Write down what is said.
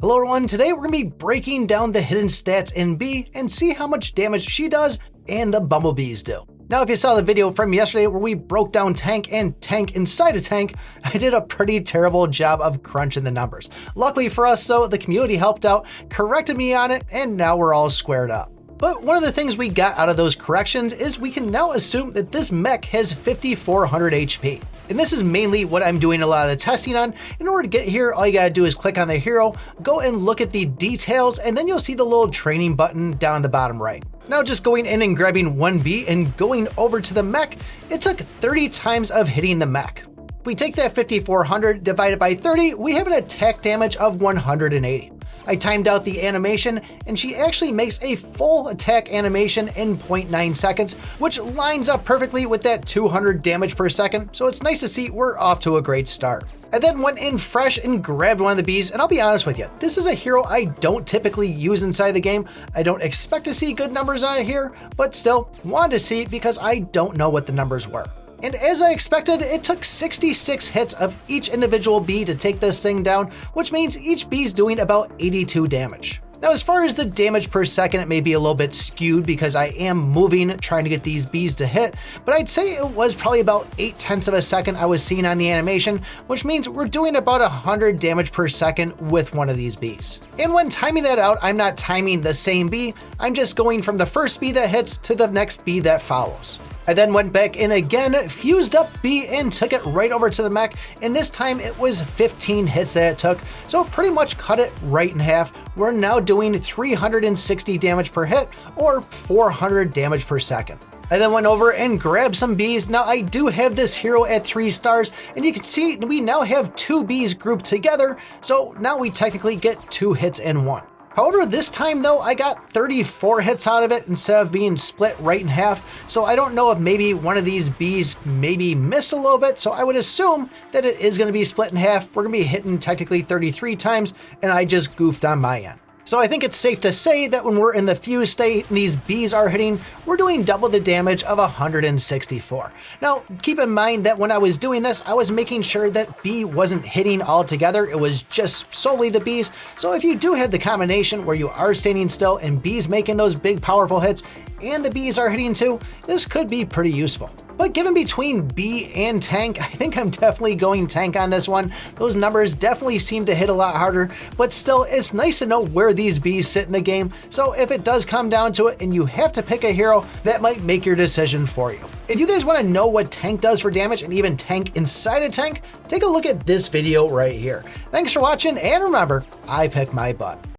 Hello everyone, today we're going to be breaking down the hidden stats in B and see how much damage she does and the bumblebees do. Now if you saw the video from yesterday where we broke down tank and tank inside a tank, I did a pretty terrible job of crunching the numbers. Luckily for us though, the community helped out, corrected me on it, and now we're all squared up. But one of the things we got out of those corrections is we can now assume that this mech has 5400 HP. And this is mainly what I'm doing a lot of the testing on. In order to get here, all you gotta do is click on the hero, go and look at the details, and then you'll see the little training button down the bottom right. Now just going in and grabbing 1B and going over to the mech, it took 30 times of hitting the mech. If we take that 5400 divided by 30, we have an attack damage of 180. I timed out the animation, and she actually makes a full attack animation in 0.9 seconds, which lines up perfectly with that 200 damage per second, so it's nice to see we're off to a great start. I then went in fresh and grabbed one of the bees, and I'll be honest with you, this is a hero I don't typically use inside the game. I don't expect to see good numbers on it here, but still wanted to see because I don't know what the numbers were. And as I expected, it took 66 hits of each individual bee to take this thing down, which means each bee's doing about 82 damage. Now, as far as the damage per second, it may be a little bit skewed because I am moving, trying to get these bees to hit, but I'd say it was probably about 0.8 of a second I was seeing on the animation, which means we're doing about 100 damage per second with one of these bees. And when timing that out, I'm not timing the same bee, I'm just going from the first bee that hits to the next bee that follows. I then went back in again, fused up B and took it right over to the mech, and this time it was 15 hits that it took, so pretty much cut it right in half. We're now doing 360 damage per hit, or 400 damage per second. I then went over and grabbed some bees. Now I do have this hero at 3 stars, and you can see we now have 2 bees grouped together, so now we technically get 2 hits in one. However, this time though, I got 34 hits out of it instead of being split right in half, so I don't know if maybe one of these bees maybe missed a little bit, so I would assume that it is going to be split in half. We're going to be hitting technically 33 times, and I just goofed on my end. So I think it's safe to say that when we're in the fuse state and these bees are hitting, we're doing double the damage of 164. Now, keep in mind that when I was doing this, I was making sure that B wasn't hitting all together. It was just solely the bees. So if you do have the combination where you are standing still and B's making those big powerful hits and the bees are hitting too, this could be pretty useful. But given between B and tank, I think I'm definitely going tank on this one. Those numbers definitely seem to hit a lot harder, but still it's nice to know where these bees sit in the game. So if it does come down to it and you have to pick a hero, that might make your decision for you. If you guys want to know what tank does for damage and even tank inside a tank, take a look at this video right here. Thanks for watching, and remember, I pick my butt.